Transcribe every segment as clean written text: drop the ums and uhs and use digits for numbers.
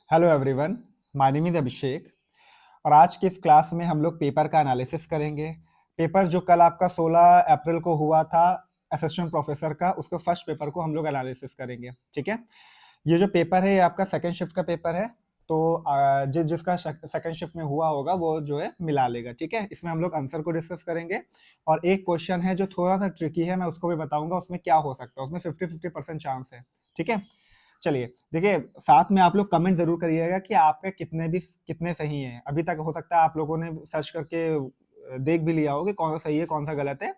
Hello everyone, my name is Abhishek और आज की इस क्लास में हम लोग पेपर का एनालिसिस करेंगे। पेपर जो कल आपका 16 अप्रैल को हुआ था असिस्टेंट प्रोफेसर का, उसके फर्स्ट पेपर को हम लोग एनालिसिस करेंगे। ठीक है, ये जो पेपर है ये आपका सेकंड शिफ्ट का पेपर है। तो जिसका सेकंड शिफ्ट में हुआ होगा वो जो है मिला लेगा। ठीक है, इसमें हम लोग आंसर को डिस्कस करेंगे और एक क्वेश्चन है जो थोड़ा सा ट्रिकी है, मैं उसको भी बताऊंगा उसमें क्या हो सकता है। उसमें 50-50% चांस है। ठीक है, चलिए देखिए, साथ में आप लोग कमेंट जरूर करिएगा कि आपके कितने सही हैं। अभी तक हो सकता है आप लोगों ने सर्च करके देख भी लिया हो कि कौन सा सही है कौन सा गलत है,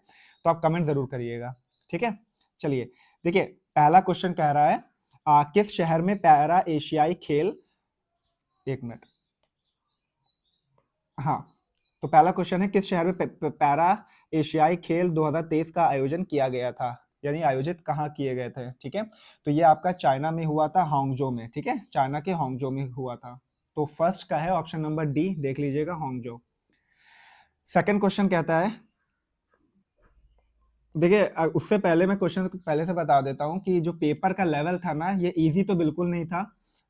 तो आप कमेंट जरूर करिएगा। ठीक है, चलिए देखिए, पहला क्वेश्चन कह रहा है किस शहर में पैरा एशियाई खेल, एक मिनट, हाँ, तो पहला क्वेश्चन है किस शहर में पैरा एशियाई खेल 2023 का आयोजन किया गया था, यानी आयोजित कहाँ किए गए थे। ठीक है, तो ये आपका चाइना में हुआ था, हांगजो में। ठीक है, चाइना के हांगजो में हुआ था। तो फर्स्ट का है ऑप्शन नंबर डी, देख लीजिएगा, हांगजो। सेकंड क्वेश्चन कहता है, देखिए उससे पहले मैं क्वेश्चन पहले से बता देता हूँ कि जो पेपर का लेवल था ना, ये इजी तो बिल्कुल नहीं था।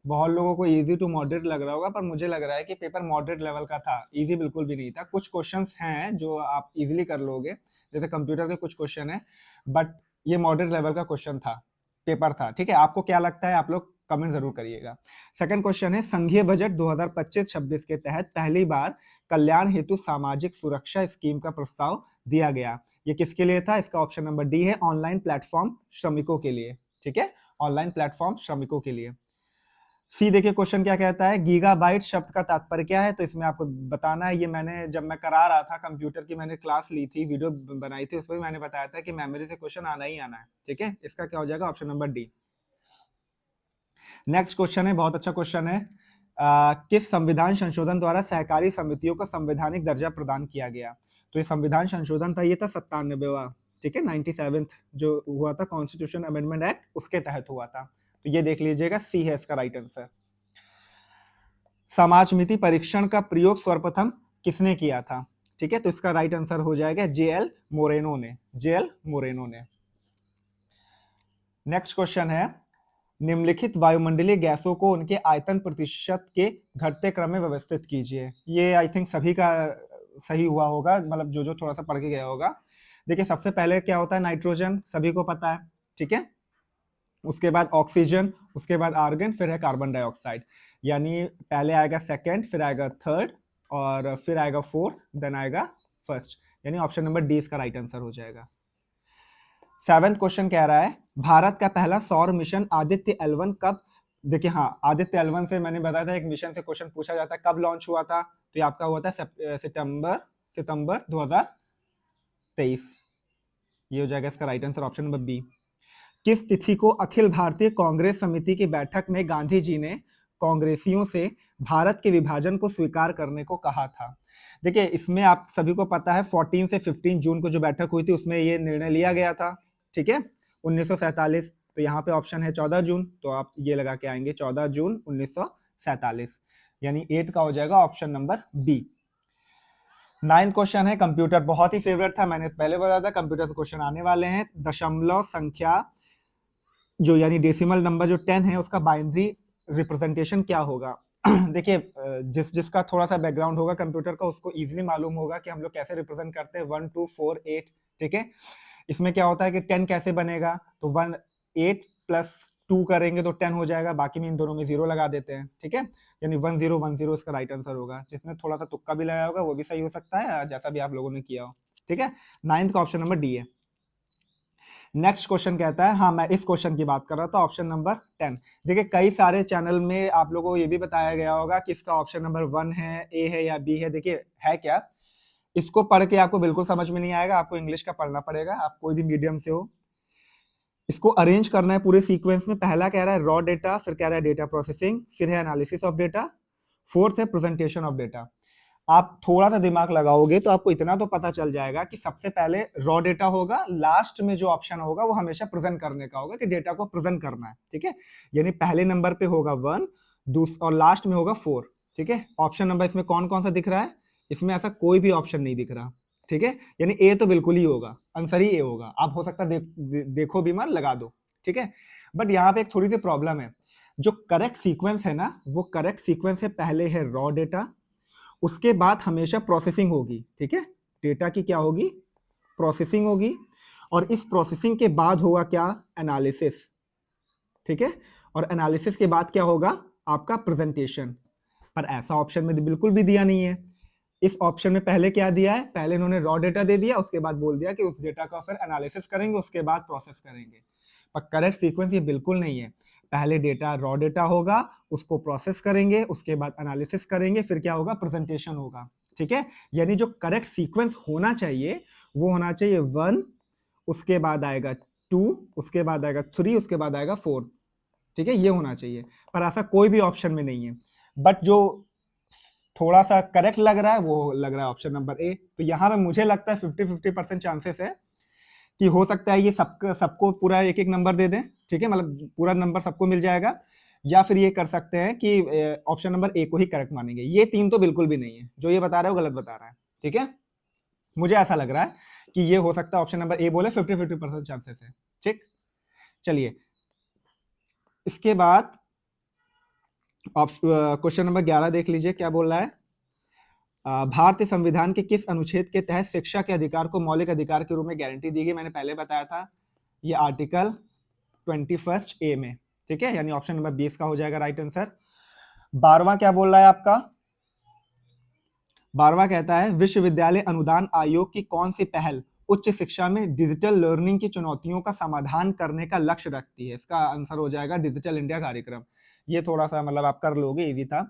बहुत लोगों को इजी टू मॉडरेट लग रहा होगा, पर मुझे लग रहा है कि पेपर मॉडरेट लेवल का था, इजी बिल्कुल भी नहीं था। कुछ क्वेश्चंस हैं जो आप इजीली कर लोगे, जैसे कंप्यूटर के कुछ क्वेश्चन है, बट ये मॉडरेट लेवल का क्वेश्चन था, पेपर था। ठीक है, आपको क्या लगता है आप लोग कमेंट जरूर करिएगा। सेकंड क्वेश्चन है संघीय बजट 2025-26 के तहत पहली बार कल्याण हेतु सामाजिक सुरक्षा स्कीम का प्रस्ताव दिया गया। ये किसके लिए था? इसका ऑप्शन नंबर डी है, ऑनलाइन प्लेटफॉर्म श्रमिकों के लिए। ठीक है, ऑनलाइन प्लेटफॉर्म श्रमिकों के लिए। सी देखिए क्वेश्चन क्या कहता है, गीगाबाइट शब्द का तात्पर्य क्या है? तो इसमें आपको बताना है, ये मैंने जब मैं करा रहा था कंप्यूटर की, मैंने क्लास ली थी, वीडियो बनाई थी, उसमें मैंने बताया था कि मेमोरी से क्वेश्चन आना ही आना है। ठीक है, इसका क्या हो जाएगा? Option number D. Next question है, बहुत अच्छा क्वेश्चन है, किस संविधान संशोधन द्वारा सहकारी समितियों को संवैधानिक दर्जा प्रदान किया गया? तो ये संविधान संशोधन था, ये था 97वां। ठीक है, 97th जो हुआ था कॉन्स्टिट्यूशन अमेंडमेंट एक्ट, उसके तहत हुआ था। तो ये देख लीजिएगा, सी है इसका राइट आंसर। समाजमिति परीक्षण का प्रयोग सर्वप्रथम किसने किया था? ठीक है, तो इसका राइट आंसर हो जाएगा जेएल मोरेनो ने, जेएल मोरेनो ने। नेक्स्ट क्वेश्चन है, निम्नलिखित वायुमंडलीय गैसों को उनके आयतन प्रतिशत के घटते क्रम में व्यवस्थित कीजिए। ये आई थिंक सभी का सही हुआ होगा, मतलब जो जो थोड़ा सा पढ़ के गया होगा। देखिए सबसे पहले क्या होता है, नाइट्रोजन, सभी को पता है। ठीक है, उसके बाद ऑक्सीजन, उसके बाद आर्गन, फिर है कार्बन डाइऑक्साइड। यानी पहले आएगा सेकंड, फिर आएगा थर्ड, और फिर आएगा फोर्थ, देन आएगा फर्स्ट। यानी ऑप्शन नंबर डी इसका राइट आंसर हो जाएगा। सेवेंथ क्वेश्चन कह रहा है, भारत का पहला सौर मिशन आदित्य L1 कब, देखिए हाँ, आदित्य L1 से मैंने बताया था एक मिशन से क्वेश्चन पूछा जाता है, कब लॉन्च हुआ था? तो ये आपका हुआ था सितंबर 2023। ये हो जाएगा इसका right answer, option number B. किस तिथि को अखिल भारतीय कांग्रेस समिति की बैठक में गांधी जी ने कांग्रेसियों से भारत के विभाजन को स्वीकार करने को कहा था? देखिए इसमें आप सभी को पता है 14 से 15 जून को जो बैठक हुई थी उसमें ये निर्णय लिया गया था। ठीक है, 1947। तो यहाँ पे ऑप्शन है 14 जून, तो आप ये लगा के आएंगे 14 जून 1947, यानी 8 का हो जाएगा ऑप्शन नंबर बी। 9 क्वेश्चन है, कंप्यूटर बहुत ही फेवरेट था, मैंने पहले बताया था कंप्यूटर से क्वेश्चन आने वाले हैं। दशमलव संख्या जो यानी डेसिमल नंबर जो 10 है उसका बाइनरी रिप्रेजेंटेशन क्या होगा? देखिए जिसका थोड़ा सा बैकग्राउंड होगा कंप्यूटर का उसको इजीली मालूम होगा कि हम लोग कैसे रिप्रेजेंट करते हैं 1 2 4 8। ठीक है, इसमें क्या होता है कि 10 कैसे बनेगा, तो 1 8 प्लस 2 करेंगे तो 10 हो जाएगा, बाकी में इन दोनों में 0 लगा देते हैं। ठीक है, यानी 1 0 1 0 इसका राइट आंसर होगा। जिसने थोड़ा सा तुक्का भी लगाया होगा वो भी सही हो सकता है, जैसा भी आप लोगों ने किया हो। ठीक है, 9th का ऑप्शन नंबर डी है। नेक्स्ट क्वेश्चन कहता है, हाँ मैं इस क्वेश्चन की बात कर रहा था, ऑप्शन नंबर 10। देखिए कई सारे चैनल में आप लोगों को ये भी बताया गया होगा कि इसका ऑप्शन नंबर 1 है, ए है या बी है। देखिए है क्या, इसको पढ़ के आपको बिल्कुल समझ में नहीं आएगा, आपको इंग्लिश का पढ़ना पड़ेगा, आप कोई भी मीडियम से हो। इसको अरेंज करना है पूरे सीक्वेंस में। पहला कह रहा है रॉ डेटा, फिर कह रहा है डेटा प्रोसेसिंग, फिर है एनालिसिस ऑफ डेटा, फोर्थ है प्रेजेंटेशन ऑफ डेटा। आप थोड़ा सा दिमाग लगाओगे तो आपको इतना तो पता चल जाएगा कि सबसे पहले रॉ डेटा होगा, लास्ट में जो ऑप्शन होगा वो हमेशा प्रेजेंट करने का होगा, कि डेटा को प्रेजेंट करना है। ठीक है, यानी पहले नंबर पे होगा 1, और लास्ट में होगा 4। ठीक है, ऑप्शन नंबर इसमें कौन कौन सा दिख रहा है? इसमें ऐसा कोई भी ऑप्शन नहीं दिख रहा। ठीक है, यानी ए तो बिल्कुल ही होगा, आंसर ही ए होगा। आप हो सकता है देखो भी मत, लगा दो। ठीक है, बट यहाँ पे एक थोड़ी सी प्रॉब्लम है, जो करेक्ट सीक्वेंस है ना, वो करेक्ट सीक्वेंस है, पहले है रॉ डेटा, उसके बाद हमेशा प्रोसेसिंग होगी, ठीक है। डेटा की क्या होगी, प्रोसेसिंग होगी, और इस प्रोसेसिंग के बाद होगा क्या, एनालिसिस, ठीक है। और एनालिसिस के बाद क्या होगा, आपका प्रेजेंटेशन। पर ऐसा ऑप्शन में बिल्कुल भी दिया नहीं है। इस ऑप्शन में पहले क्या दिया है, पहले इन्होंने रॉ डेटा दे दिया, उसके बाद बोल दिया कि उस डेटा का फिर एनालिसिस करेंगे, उसके बाद प्रोसेस करेंगे। पर करेक्ट सीक्वेंस ये बिल्कुल नहीं है। पहले डेटा रॉ डेटा होगा, उसको प्रोसेस करेंगे, उसके बाद एनालिसिस करेंगे, फिर क्या होगा, प्रेजेंटेशन होगा, ठीक है। यानी जो करेक्ट सीक्वेंस होना चाहिए वो होना चाहिए 1, उसके बाद आएगा 2, उसके बाद आएगा 3, उसके बाद आएगा 4, ठीक है, ये होना चाहिए। पर ऐसा कोई भी ऑप्शन में नहीं है। बट जो थोड़ा सा करेक्ट लग रहा है वो लग रहा है ऑप्शन नंबर ए। तो यहाँ पे मुझे लगता है 50-50% चांसेस है कि हो सकता है ये सबको पूरा एक एक नंबर दे दें, ठीक है, मतलब पूरा नंबर सबको मिल जाएगा, या फिर ये कर सकते हैं कि ऑप्शन नंबर ए को ही करेक्ट मानेंगे। ये 3 तो बिल्कुल भी नहीं है, जो ये बता रहा है वो गलत बता रहा है, ठीक है। मुझे ऐसा लग रहा है कि ये हो सकता है ऑप्शन नंबर ए बोले, 50-50% चांसेस है, ठीक। चलिए, इसके बाद क्वेश्चन नंबर 11 देख लीजिए क्या बोल रहा है। भारतीय संविधान के किस अनुच्छेद के तहत शिक्षा के अधिकार को मौलिक अधिकार के रूप में गारंटी दी गई, मैंने पहले बताया था, ये आर्टिकल 21 ए में, ठीक है, यानी ऑप्शन नंबर 20 का हो जाएगा राइट आंसर। 12वां क्या बोल रहा है आपका, 12वां कहता है विश्वविद्यालय अनुदान आयोग की कौन सी पहल उच्च शिक्षा में डिजिटल लर्निंग की चुनौतियों का समाधान करने का लक्ष्य रखती है। इसका आंसर हो जाएगा डिजिटल इंडिया कार्यक्रम। ये थोड़ा सा मतलब आप कर लोगे, इजी था।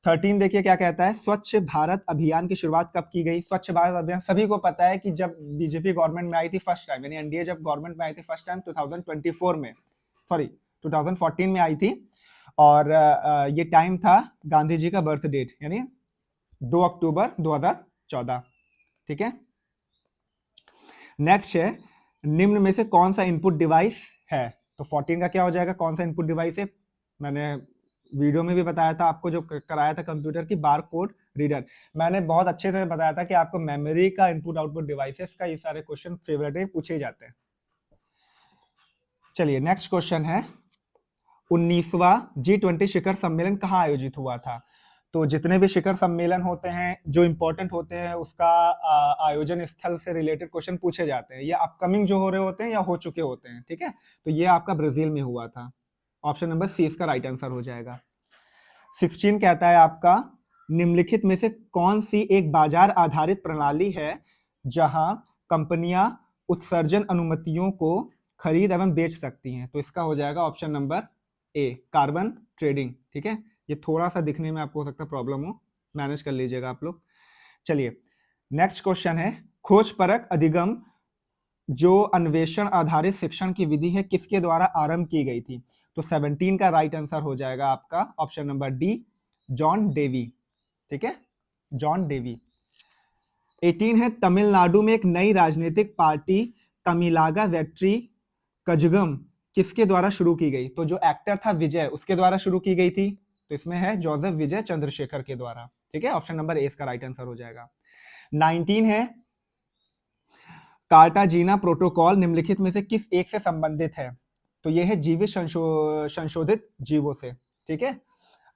13 देखिए क्या कहता है, स्वच्छ भारत अभियान की शुरुआत कब की गई। स्वच्छ भारत अभियान सभी को पता है कि जब बीजेपी गवर्नमेंट में आई थी फर्स्ट टाइम, यानी एनडीए जब गवर्नमेंट में आई थी फर्स्ट टाइम 2024 में, सॉरी 2014 में आई थी, और ये टाइम था गांधी जी का बर्थ डेट, यानी 2 अक्टूबर 2014, ठीक है। नेक्स्ट है, निम्न में से कौन सा इनपुट डिवाइस है। तो 14 का क्या हो जाएगा, कौन सा इनपुट डिवाइस है। मैंने वीडियो में भी बताया था आपको, जो कराया था कंप्यूटर की, बार कोड रीडर। मैंने बहुत अच्छे से बताया था कि आपको मेमोरी का इनपुट आउटपुट डिवाइसेस का ये सारे क्वेश्चन फेवरेट है, पूछे जाते हैं। चलिए नेक्स्ट क्वेश्चन है, 19वां G20 शिखर सम्मेलन कहाँ आयोजित हुआ था। तो जितने भी शिखर सम्मेलन होते हैं जो इंपॉर्टेंट होते हैं, उसका आयोजन स्थल से रिलेटेड क्वेश्चन पूछे जाते हैं, या अपकमिंग जो हो रहे होते हैं या हो चुके होते हैं, ठीक है। तो ये आपका ब्राजील में हुआ था, ऑप्शन नंबर सी इसका राइट आंसर हो जाएगा। 16 कहता है आपका, निम्नलिखित में से कौन सी एक बाजार आधारित प्रणाली है जहां कंपनियां उत्सर्जन अनुमतियों को खरीद एवं बेच सकती हैं। तो इसका हो जाएगा option number A, carbon trading, ठीक है। ये थोड़ा सा दिखने में आपको हो सकता है प्रॉब्लम हो, मैनेज कर लीजिएगा आप लोग। चलिए नेक्स्ट क्वेश्चन है, खोज परक अधिगम जो अन्वेषण आधारित शिक्षण की विधि है किसके द्वारा आरंभ की गई थी। तो 17 का राइट आंसर हो जाएगा आपका option number D, John Dewey, ठीक है, जॉन डेवी। 18 है, तमिलनाडु में एक नई राजनीतिक पार्टी तमिलागा वेट्री कजगम किसके द्वारा शुरू की गई। तो जो एक्टर था विजय, उसके द्वारा शुरू की गई थी। तो इसमें है जोसेफ विजय चंद्रशेखर के द्वारा, ठीक है, ऑप्शन नंबर ए इसका राइट आंसर हो जाएगा। 19 है, कार्टाजीना प्रोटोकॉल निम्नलिखित में से किस एक से संबंधित है। तो यह है जीवित संशोधित जीवों से, ठीक है,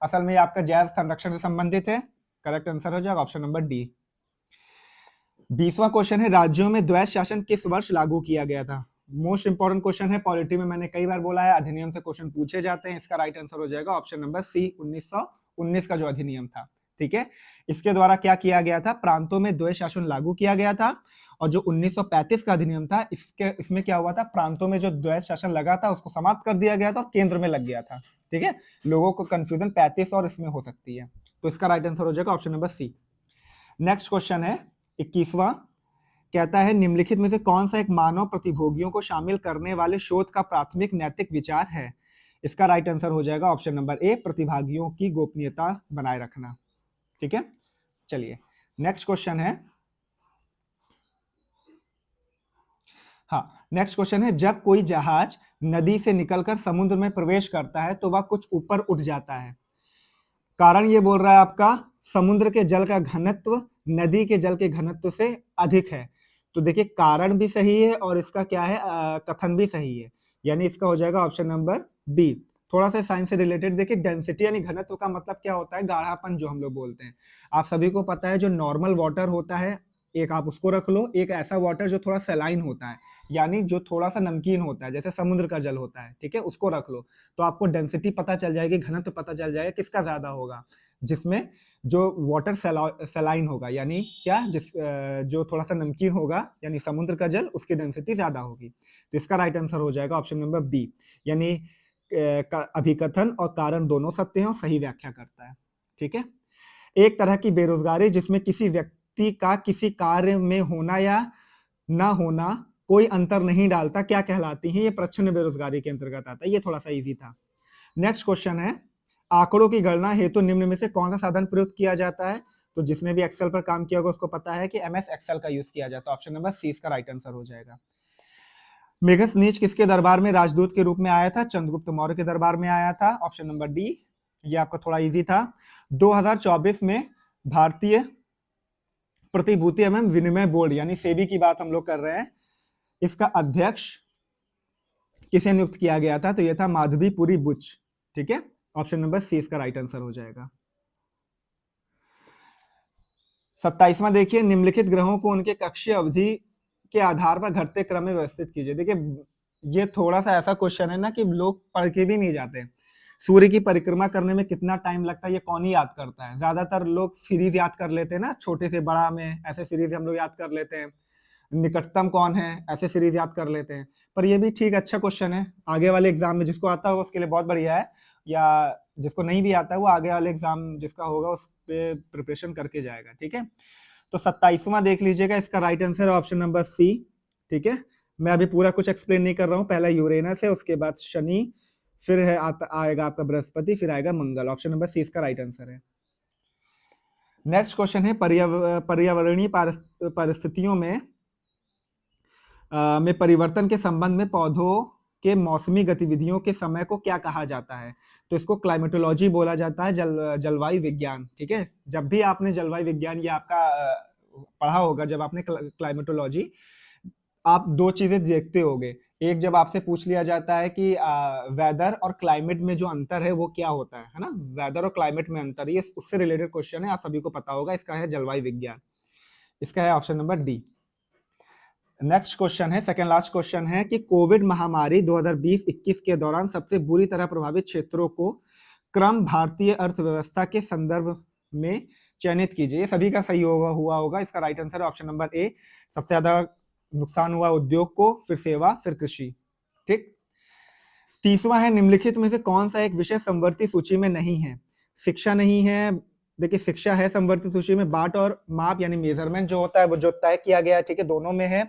असल में आपका जैव संरक्षण से संबंधित है। करेक्ट आंसर हो जाएगा ऑप्शन नंबर डी। 20वां क्वेश्चन है, राज्यों में द्वैध शासन किस वर्ष लागू किया गया था। मोस्ट इंपॉर्टेंट क्वेश्चन है, पॉलिटी में मैंने कई बार बोला है, अधिनियम से क्वेश्चन पूछे जाते हैं। इसका राइट आंसर हो जाएगा ऑप्शन नंबर सी, 1919 का जो अधिनियम था, ठीक है। इसके द्वारा क्या किया गया था, प्रांतों में द्वैध शासन लागू किया गया था। और जो 1935 का अधिनियम था, इसमें क्या हुआ था, प्रांतों में जो द्वैध शासन लगा था उसको समाप्त कर दिया गया था और केंद्र में लग गया था, ठीक है। लोगों को कंफ्यूजन 35 और इसमें हो सकती है, तो इसका राइट आंसर हो जाएगा option number C. Next question है 21वां, कहता है निम्नलिखित में से कौन सा एक मानव प्रतिभोगियों को शामिल करने वाले शोध का प्राथमिक नैतिक विचार है। इसका राइट आंसर हो जाएगा ऑप्शन नंबर ए, प्रतिभागियों की गोपनीयता बनाए रखना, ठीक है। चलिए नेक्स्ट क्वेश्चन है, हाँ नेक्स्ट क्वेश्चन है, जब कोई जहाज नदी से निकलकर समुद्र में प्रवेश करता है तो वह कुछ ऊपर उठ जाता है। कारण ये बोल रहा है आपका, समुद्र के जल का घनत्व नदी के जल के घनत्व से अधिक है। तो देखिए कारण भी सही है और इसका क्या है, कथन भी सही है, यानी इसका हो जाएगा ऑप्शन नंबर बी। थोड़ा सा साइंस से रिलेटेड देखिए, डेंसिटी यानी घनत्व का मतलब क्या होता है, गाढ़ापन जो हम लोग बोलते हैं। आप सभी को पता है जो नॉर्मल वाटर होता है, एक आप उसको रख लो, एक ऐसा वाटर जो थोड़ा सलाइन होता है, यानी जो थोड़ा सा नमकीन होता है, जैसे समुद्र का जल होता है, ठीक है, उसको रख लो, तो आपको डेंसिटी पता चल जाएगी, घनत्व पता चल जाएगा किसका ज्यादा होगा, जिसमें जो वाटर सलाइन होगा, यानी क्या, जो थोड़ा सा नमकीन होगा, यानी समुद्र का जल, उसकी डेंसिटी ज्यादा होगी। तो इसका राइट आंसर हो जाएगा ऑप्शन नंबर बी, यानी अभिकथन और कारण दोनों सत्य हैं और सही व्याख्या करता है। ठीक है, एक तरह की बेरोजगारी जिसमें किसी व्यक्ति का किसी कार्य में होना या ना होना कोई अंतर नहीं डालता, क्या कहलाती है? ये प्रच्छन्न बेरोजगारी के अंतर्गत आता है। ये थोड़ा सा इजी था। नेक्स्ट क्वेश्चन है, आंकड़ों की गणना हेतु निम्न में से कौन सा साधन प्रयुक्त किया जाता है? तो जिसने भी एक्सेल पर काम किया होगा उसको पता है कि एमएस एक्सेल का यूज किया जाता है। ऑप्शन नंबर सी इसका राइट आंसर हो जाएगा। मेघस नीच किसके दरबार में राजदूत के रूप में आया था? चंद्रगुप्त मौर्य के दरबार में आया था। ऑप्शन नंबर डी, ये आपका थोड़ा इजी था। 2024 में भारतीय प्रतिभूति एवं विनिमय बोर्ड यानी सेबी की बात हम लोग कर रहे हैं, इसका अध्यक्ष किसे नियुक्त किया गया था? तो यह था माधवीपुरी बुच। ठीक है, ऑप्शन नंबर सी इसका राइट आंसर हो जाएगा। 27वां देखिए, निम्नलिखित ग्रहों को उनके कक्षीय अवधि के आधार पर घटते क्रम में व्यवस्थित कीजिए। देखिए, ये थोड़ा सा ऐसा क्वेश्चन है ना कि लोग पढ़ के भी नहीं जाते। सूर्य की परिक्रमा करने में कितना टाइम लगता है ये कौन ही याद करता है? ज्यादातर लोग सीरीज याद कर लेते हैं ना, छोटे से बड़ा में ऐसे सीरीज हम लोग याद कर लेते हैं। निकटतम कौन है, ऐसे सीरीज याद कर लेते हैं। पर ये भी ठीक अच्छा क्वेश्चन है, आगे वाले एग्जाम में जिसको आता होगा उसके लिए बहुत बढ़िया है, या जिसको नहीं भी आता है वो आगे वाले एग्जाम जिसका होगा उस पे प्रिपरेशन करके जाएगा। ठीक है, तो 27वां देख लीजिएगा, इसका right answer option number C. ठीक है, मैं अभी पूरा कुछ एक्सप्लेन नहीं कर रहा हूँ, पहला यूरेनस है, उसके बाद शनि, फिर है आएगा आपका बृहस्पति, फिर आएगा मंगल। ऑप्शन नंबर सी इसका राइट आंसर है। नेक्स्ट क्वेश्चन है, पर्यावरणीय परिस्थितियों में परिवर्तन के संबंध में पौधों के मौसमी गतिविधियों के समय को क्या कहा जाता है? तो इसको क्लाइमेटोलॉजी बोला जाता है, जलवायु विज्ञान। ठीक है, जब भी आपने जलवायु विज्ञान ये आपका पढ़ा होगा, जब आपने क्लाइमेटोलॉजी, आप दो चीजें देखते होगे। एक, जब आपसे पूछ लिया जाता है कि वेदर और क्लाइमेट में जो अंतर है वो क्या होता है ना, वेदर और क्लाइमेट में अंतर, ये उससे रिलेटेड क्वेश्चन है, आप सभी को पता होगा। इसका है जलवायु विज्ञान, इसका है option number D. Next question है, सेकंड लास्ट क्वेश्चन है कि कोविड महामारी 2020-21 के दौरान सबसे बुरी तरह प्रभावित क्षेत्रों को क्रम भारतीय अर्थव्यवस्था के संदर्भ में चयनित कीजिए। ये सभी का सही हुआ होगा। इसका राइट आंसर है ऑप्शन नंबर ए, सबसे ज्यादा नुकसान हुआ उद्योग को, फिर सेवा, फिर कृषि। ठीक, तीसवा है, निम्नलिखित में से कौन सा एक विषय समवर्ती सूची में नहीं है? शिक्षा नहीं है। देखिए, शिक्षा है समवर्ती सूची में, बाट और माप यानी मेजरमेंट जो होता है वो जो तय किया गया है, ठीक है, दोनों में है।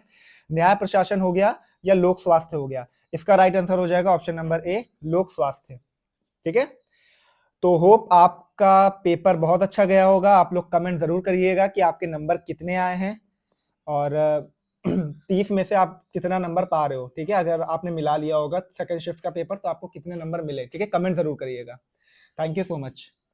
न्याय प्रशासन हो गया या लोक स्वास्थ्य हो गया? इसका राइट आंसर हो जाएगा ऑप्शन नंबर ए, लोक स्वास्थ्य। ठीक है, तो होप आपका पेपर बहुत अच्छा गया होगा। आप लोग कमेंट जरूर करिएगा कि आपके नंबर कितने आए हैं और 30 में से आप कितना नंबर पा रहे हो। ठीक है, अगर आपने मिला लिया होगा सेकंड शिफ्ट का पेपर तो आपको कितने नंबर मिले, ठीक है, कमेंट जरूर करिएगा। Thank you so much.